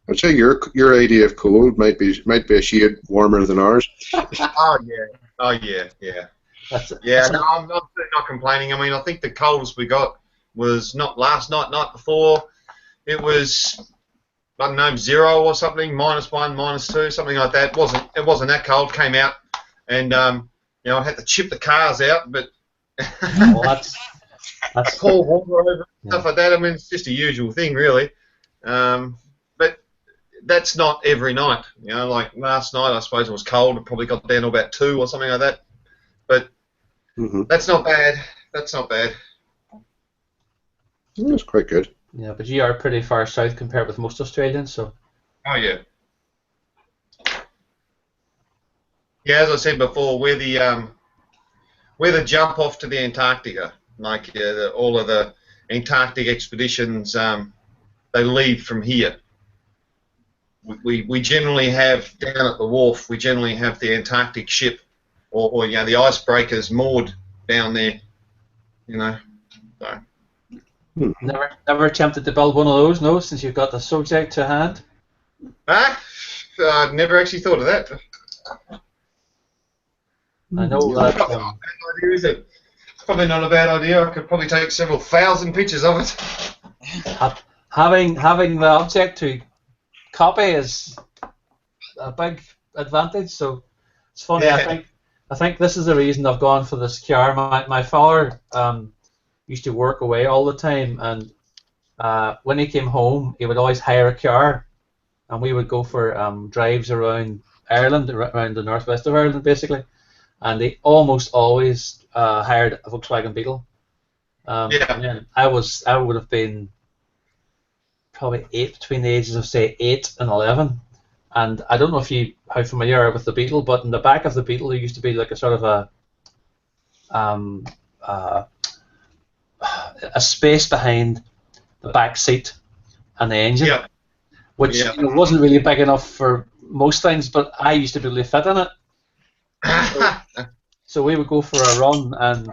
I'd say your idea of cold might be a shade warmer than ours. Oh yeah. No, I'm not complaining. I mean, I think the coldest we got was not last night, night before. It was, I don't know, 0 or something, -1, -2, something like that. It wasn't that cold. Came out, and I had to chip the cars out, but well, that's pour water over it, stuff like that. I mean, it's just a usual thing, really. But that's not every night. Like last night, I suppose it was cold. It probably got down to about 2 or something like that. But that's not bad. That's not bad. That's quite good. Yeah, but you are pretty far south compared with most Australians, so. Oh yeah. Yeah, as I said before, we're the jump off to the Antarctica. Like all of the Antarctic expeditions, they leave from here. We generally have down at the wharf. We generally have the Antarctic ship, or the icebreakers moored down there. So. Never attempted to build one of those, no, since you've got the subject to hand? I've never actually thought of that. I know that. Is it? Probably not a bad idea. I could probably take several thousand pictures of it. Having the object to copy is a big advantage. So it's funny. Yeah. I think this is the reason I've gone for this car. My father used to work away all the time, and when he came home, he would always hire a car, and we would go for drives around Ireland, around the northwest of Ireland, basically. And he almost always hired a Volkswagen Beetle. And I would have been probably 8, between the ages of say 8 and 11. And I don't know how familiar you are with the Beetle, but in the back of the Beetle there used to be like a sort of a space behind the back seat and the engine, which wasn't really big enough for most things, but I used to be able to fit in it. So we would go for a run, and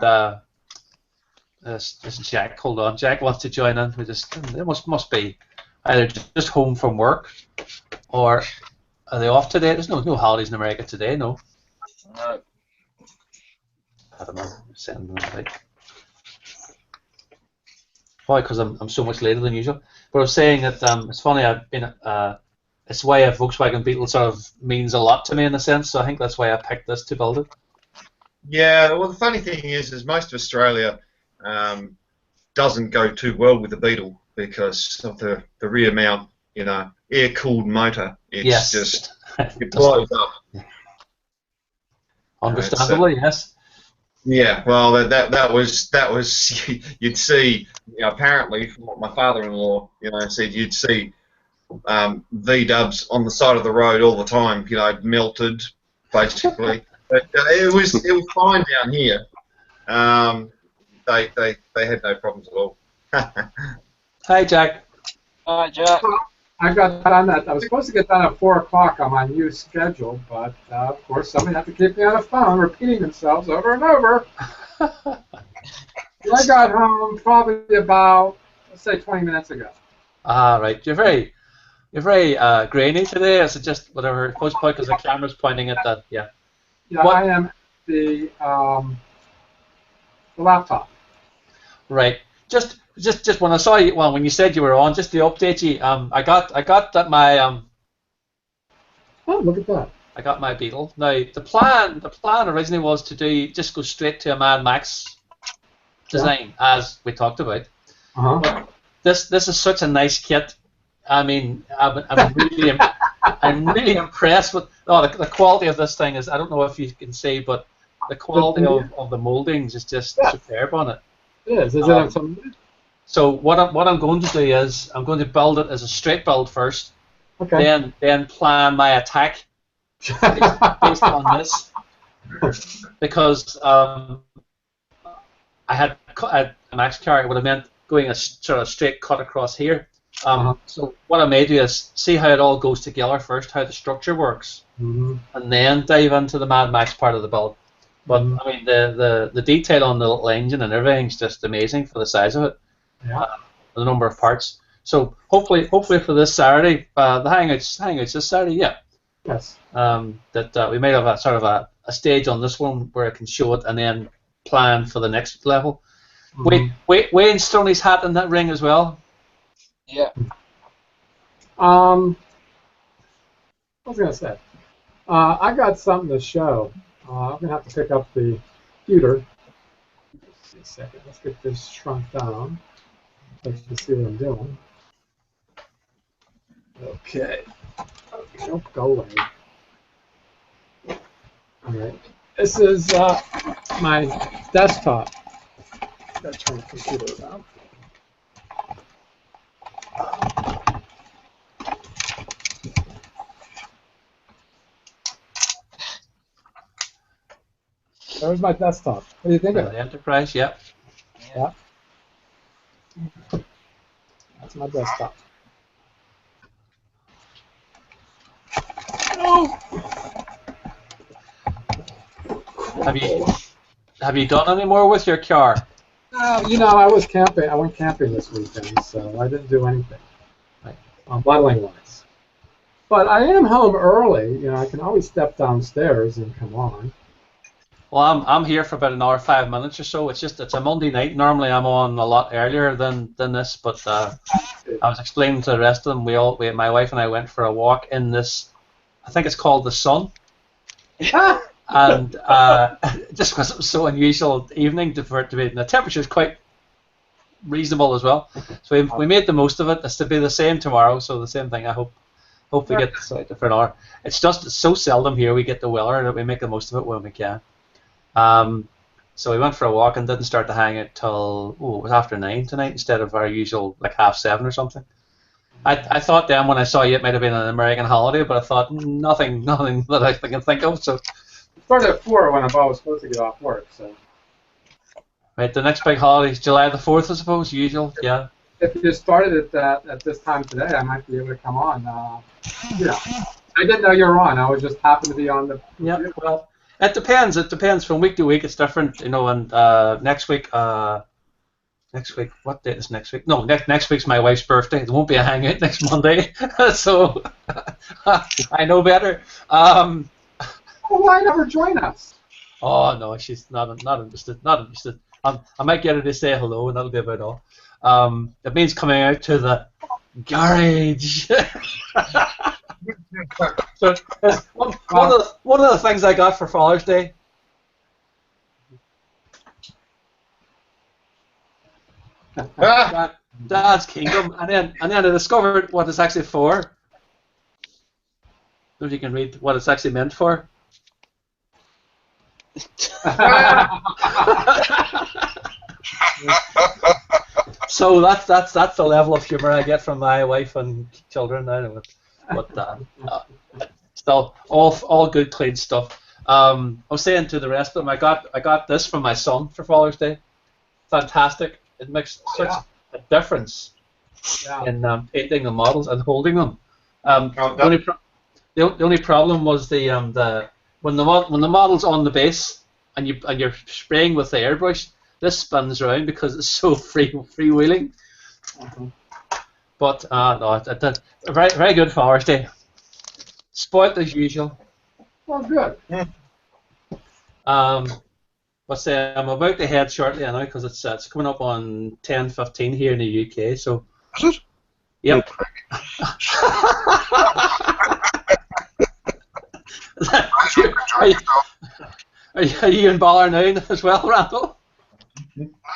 this is Jack. Hold on, Jack wants to join in. It must be either just home from work, or are they off today? There's no holidays in America today, no. I don't know. Send them a link. Why? Because I'm so much later than usual. But I was saying that it's funny. I've been it's why a Volkswagen Beetle sort of means a lot to me in a sense. So I think that's why I picked this to build it. Yeah. Well, the funny thing is most of Australia doesn't go too well with the Beetle because of the rear mount, air-cooled motor. It's just it blows up. Understandably, yes. Yeah, well, that was you'd see. Apparently, from what my father-in-law said, you'd see V-dubs on the side of the road all the time. Melted basically. But it was fine down here. They had no problems at all. Hi, Jack. Hi, Jack. I got done at, I was supposed to get done at 4 o'clock on my new schedule, but of course somebody had to keep me on the phone repeating themselves over and over. I got home probably about, let's say, 20 minutes ago. Ah, right. You're very grainy today. Is it just whatever? Post point because the camera's pointing at that. Yeah. Yeah, What? I am at the laptop. Right. Just when I saw you, well, when you said you were on, just to update you, I got that my Oh, look at that. I got my Beetle. Now the plan originally was to just go straight to a Mad Max design, as we talked about. Uh-huh. This is such a nice kit. I mean, I'm really impressed with the quality of this thing. I don't know if you can see, but the quality of the moldings is just superb on it. It is. Is it some? So what I'm going to do is I'm going to build it as a straight build first, Okay. then plan my attack based on this, because I had a max carry would have meant going a sort of straight cut across here. So what I may do is see how it all goes together first, how the structure works, and then dive into the Mad Max part of the build. But I mean, the detail on the little engine and everything's just amazing for the size of it. Yeah. The number of parts. So hopefully for this Saturday, the hangouts this Saturday, yeah. Yes. That we may have a sort of a stage on this one where I can show it and then plan for the next level. Wayne's thrown his hat in that ring as well. Yeah. What was I gonna say? I got something to show. I'm gonna have to pick up the computer. Let's see a second. Let's get this shrunk down. Let's just see what I'm doing. Okay. Don't go away. All right. This is my desktop. Gotta turn the computer around. There's my desktop. What do you think of The it? Enterprise, yeah. Yeah. That's my desktop. Have you done any more with your car? I was camping. I went camping this weekend, so I didn't do anything, modeling wise. But I am home early. I can always step downstairs and come on. Well, I'm here for about an hour, 5 minutes or so. It's a Monday night. Normally I'm on a lot earlier than this, but I was explaining to the rest of them. My wife and I went for a walk in this. I think it's called the Sun. And just because it was so unusual evening for it to be, and the temperature is quite reasonable as well. So we made the most of it. It's to be the same tomorrow, so the same thing. I hope we get this out for an hour. It's so seldom here we get the weather that we make the most of it when we can. So we went for a walk and didn't start to hang out till it was after 9 tonight instead of our usual like 7:30 or something. I thought then when I saw you it might have been an American holiday, but I thought nothing that I can think of. So. It started at 4 when I was supposed to get off work. So. Right, the next big holiday is July the 4th, I suppose. Usual, yeah. If you started at this time today, I might be able to come on. I didn't know you were on. I was just happened to be on the. Yeah, well, it depends. It depends from week to week. It's different, And next week, what date is next week? No, next week's my wife's birthday. There won't be a hangout next Monday, so I know better. Why never join us? Oh no, she's not interested. Not interested. I might get her to say hello, and that'll be about all. It means coming out to the garage. So one of the things I got for Father's Day. Dad's Kingdom, and then I discovered what it's actually for. If you can read what it's actually meant for. So that's the level of humour I get from my wife and children now. But still, all good, clean stuff. I was saying to the rest of them, I got this from my son for Father's Day. Fantastic! It makes such a difference in painting the models and holding them. The only problem was the when the model's on the base and you're spraying with the airbrush, this spins around because it's so freewheeling. But no, it did a very good Father's Day. Spoilt as usual. Well, good. Let's say I'm about to head shortly now because it's coming up on 10:15 here in the UK. So. Is it? Yep. Are you in Baller now as well, Randall?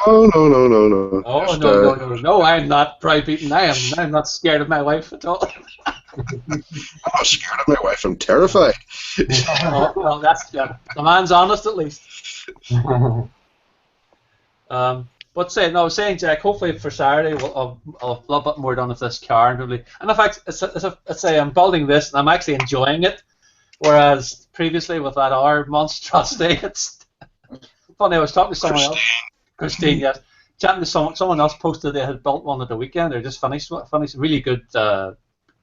Oh no. Oh Just, no! I'm not browbeaten. I'm not scared of my wife at all. I'm not scared of my wife. I'm terrified. Oh, well, that's good. The man's honest at least. But saying Jack, hopefully for Saturday I'll have a little bit more done with this car, and in fact, let's say I'm building this and I'm actually enjoying it, whereas previously with that other monstrosity, it's funny. I was talking to someone else, Christine, yes, chatting to someone else posted they had built one at the weekend. They just finished really good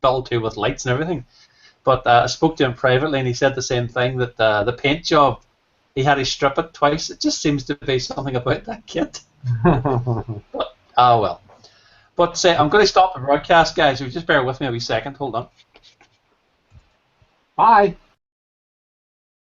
build too with lights and everything. But I spoke to him privately and he said the same thing, that the paint job, he had to strip it twice. It just seems to be something about that kit. But, well. But I'm going to stop the broadcast, guys. So just bear with me a wee second. Hold on. Bye.